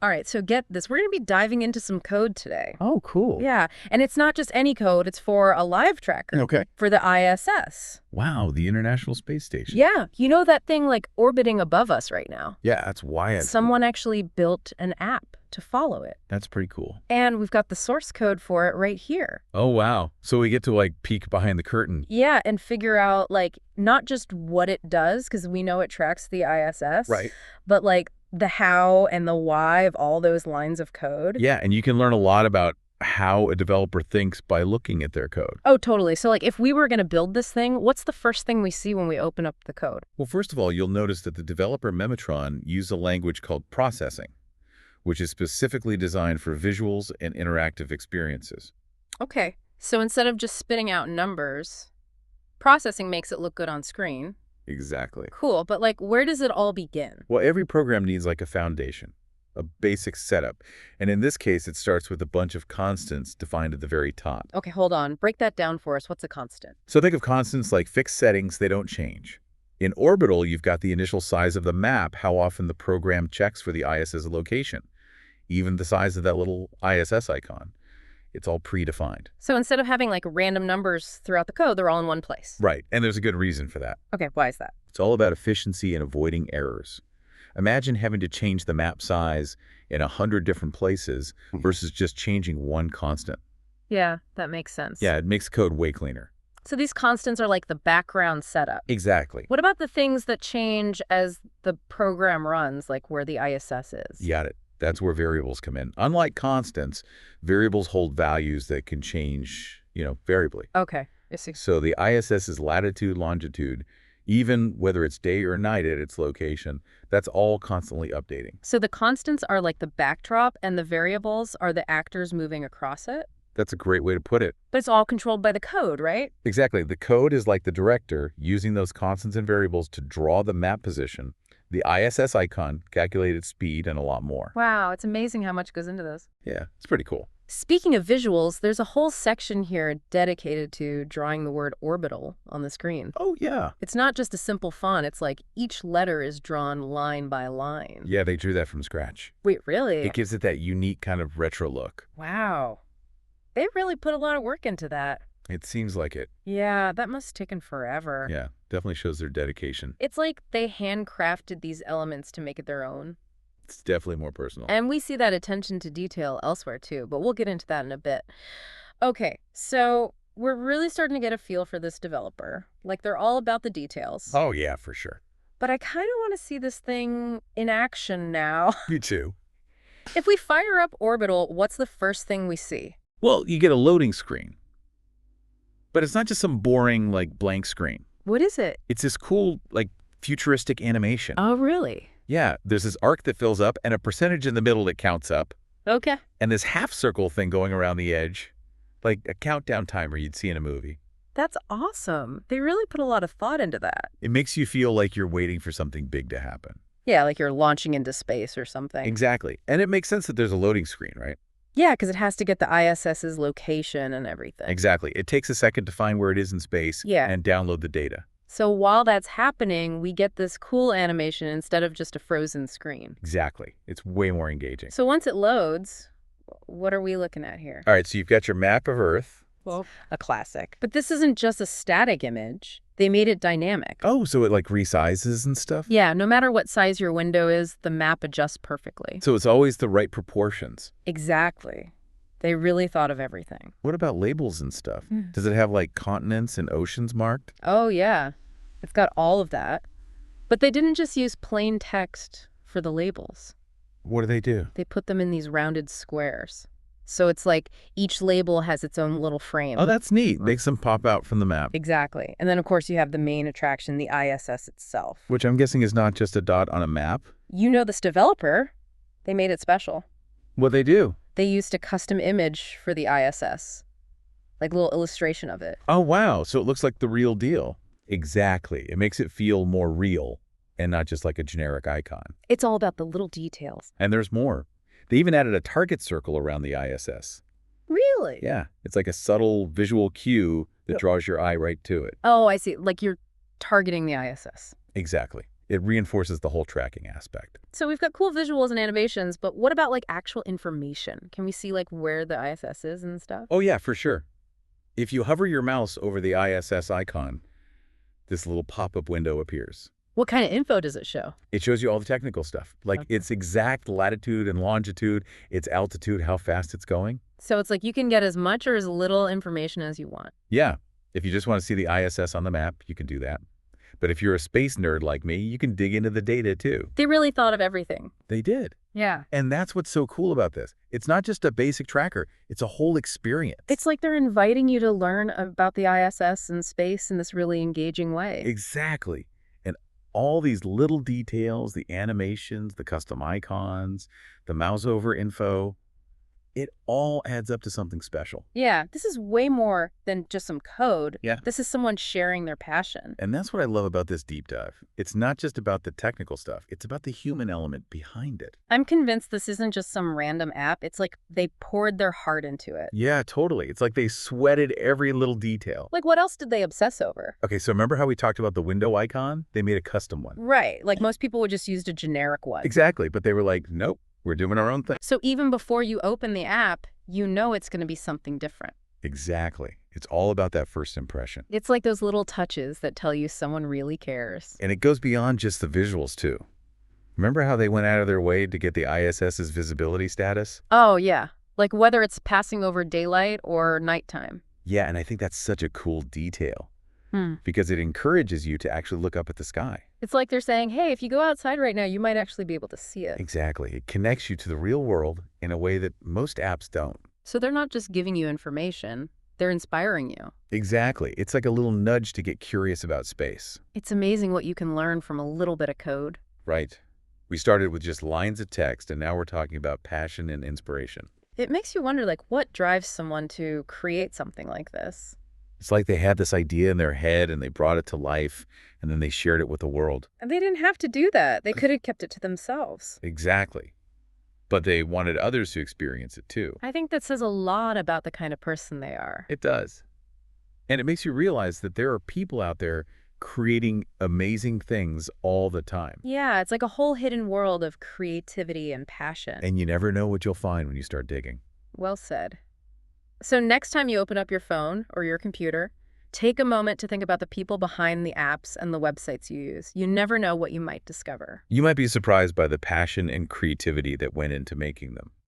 All right, so get this. We're going to be diving into some code today. Oh, cool. Yeah, and it's not just any code. It's for a live tracker. Okay. For the ISS. Wow, the International Space Station. Yeah, you know that thing like orbiting above us right now? Yeah, that's why Someone actually built an app to follow it. That's pretty cool. And we've got the source code for it right here. Oh, wow. So we get to, like, peek behind the curtain. Yeah, and figure out, like, not just what it does, because we know it tracks the ISS. Right. But, like, the how and the why of all those lines of code. Yeah, and you can learn a lot about how a developer thinks by looking at their code. Oh, totally. So, like, if we were going to build this thing, what's the first thing we see when we open up the code? Well, first of all, you'll notice that the developer Mematron used a language called processing, which is specifically designed for visuals and interactive experiences. Okay. So instead of just spitting out numbers, processing makes it look good on screen. Exactly. Cool. But, like, where does it all begin? Well, every program needs like a foundation, a basic setup. And in this case, it starts with a bunch of constants defined at the very top. Okay, hold on. Break that down for us. What's a constant? So think of constants like fixed settings, they don't change. In Orbital, you've got the initial size of the map, how often the program checks for the ISS location, even the size of that little ISS icon. It's all predefined. So instead of having, like, random numbers throughout the code, they're all in one place. Right, and there's a good reason for that. Okay, why is that? It's all about efficiency and avoiding errors. Imagine having to change the map size in 100 different places versus just changing one constant. Yeah, that makes sense. Yeah, it makes code way cleaner. So these constants are like the background setup. Exactly. What about the things that change as the program runs, like where the ISS is? You got it. That's where variables come in. Unlike constants, variables hold values that can change, variably. Okay, I see. So the ISS's latitude, longitude, even whether it's day or night at its location, that's all constantly updating. So the constants are like the backdrop and the variables are the actors moving across it? That's a great way to put it. But it's all controlled by the code, right? Exactly. The code is like the director using those constants and variables to draw the map position, the ISS icon, calculated speed, and a lot more. Wow, it's amazing how much goes into this. Yeah, it's pretty cool. Speaking of visuals, there's a whole section here dedicated to drawing the word orbital on the screen. Oh, yeah. It's not just a simple font. It's like each letter is drawn line by line. Yeah, they drew that from scratch. Wait, really? It gives it that unique kind of retro look. Wow. They really put a lot of work into that. It seems like it. Yeah, that must have taken forever. Yeah, definitely shows their dedication. It's like they handcrafted these elements to make it their own. It's definitely more personal. And we see that attention to detail elsewhere too, but we'll get into that in a bit. Okay, so we're really starting to get a feel for this developer. Like, they're all about the details. Oh, yeah, for sure. But I kind of want to see this thing in action now. Me too. If we fire up Orbital, what's the first thing we see? Well, you get a loading screen. But it's not just some boring, like, blank screen. What is it? It's this cool, like, futuristic animation. Oh, really? Yeah, there's this arc that fills up and a percentage in the middle that counts up. Okay. And this half circle thing going around the edge, like a countdown timer you'd see in a movie. That's awesome. They really put a lot of thought into that. It makes you feel like you're waiting for something big to happen. Yeah, like you're launching into space or something. Exactly. And it makes sense that there's a loading screen, right? Yeah, because it has to get the ISS's location and everything. Exactly. It takes a second to find where it is in space Yeah. and download the data. So while that's happening, we get this cool animation instead of just a frozen screen. Exactly. It's way more engaging. So once it loads, what are we looking at here? All right, so you've got your map of Earth. Well, a classic. But this isn't just a static image. They made it dynamic. Oh, so it like resizes and stuff? Yeah, no matter what size your window is, the map adjusts perfectly. So it's always the right proportions. Exactly. They really thought of everything. What about labels and stuff? Does it have like continents and oceans marked? Oh, yeah. It's got all of that. But they didn't just use plain text for the labels. What do? They put them in these rounded squares. So it's like each label has its own little frame. Oh, that's neat. Makes them pop out from the map. Exactly. And then, of course, you have the main attraction, the ISS itself. Which I'm guessing is not just a dot on a map. You know this developer. They made it special. What they do? They used a custom image for the ISS, like a little illustration of it. Oh, wow. So it looks like the real deal. Exactly. It makes it feel more real and not just like a generic icon. It's all about the little details. And there's more. They even added a target circle around the ISS. Really? Yeah. It's like a subtle visual cue that draws your eye right to it. Oh, I see. Like you're targeting the ISS. Exactly. It reinforces the whole tracking aspect. So we've got cool visuals and animations, but what about like actual information? Can we see like where the ISS is and stuff? Oh yeah, for sure. If you hover your mouse over the ISS icon, this little pop-up window appears. What kind of info does it show? It shows you all the technical stuff, like Okay. its exact latitude and longitude, its altitude, how fast it's going. So it's like you can get as much or as little information as you want. Yeah, if you just want to see the ISS on the map, you can do that. But if you're a space nerd like me, you can dig into the data too. They really thought of everything. They did. Yeah. And that's what's so cool about this. It's not just a basic tracker, it's a whole experience. It's like they're inviting you to learn about the ISS and space in this really engaging way. Exactly. And all these little details, the animations, the custom icons, the mouse over info, it all adds up to something special. Yeah, this is way more than just some code. Yeah. This is someone sharing their passion. And that's what I love about this deep dive. It's not just about the technical stuff, it's about the human element behind it. I'm convinced this isn't just some random app. It's like they poured their heart into it. Yeah, totally. It's like they sweated every little detail. Like, what else did they obsess over? Okay, so remember how we talked about the window icon? They made a custom one. Right. Like, most people would just use a generic one. Exactly, but they were like, nope, we're doing our own thing. So even before you open the app, you know it's going to be something different. Exactly. It's all about that first impression. It's like those little touches that tell you someone really cares. And it goes beyond just the visuals, too. Remember how they went out of their way to get the ISS's visibility status? Oh, yeah. Like whether it's passing over daylight or nighttime. Yeah, and I think that's such a cool detail Hmm. because it encourages you to actually look up at the sky. It's like they're saying, hey, if you go outside right now, you might actually be able to see it. Exactly. It connects you to the real world in a way that most apps don't. So they're not just giving you information, they're inspiring you. Exactly. It's like a little nudge to get curious about space. It's amazing what you can learn from a little bit of code. Right. We started with just lines of text, and now we're talking about passion and inspiration. It makes you wonder, like, what drives someone to create something like this? It's like they had this idea in their head and they brought it to life and then they shared it with the world. And they didn't have to do that. They could have kept it to themselves. Exactly. But they wanted others to experience it too. I think that says a lot about the kind of person they are. It does. And it makes you realize that there are people out there creating amazing things all the time. Yeah, it's like a whole hidden world of creativity and passion. And you never know what you'll find when you start digging. Well said. So next time you open up your phone or your computer, take a moment to think about the people behind the apps and the websites you use. You never know what you might discover. You might be surprised by the passion and creativity that went into making them.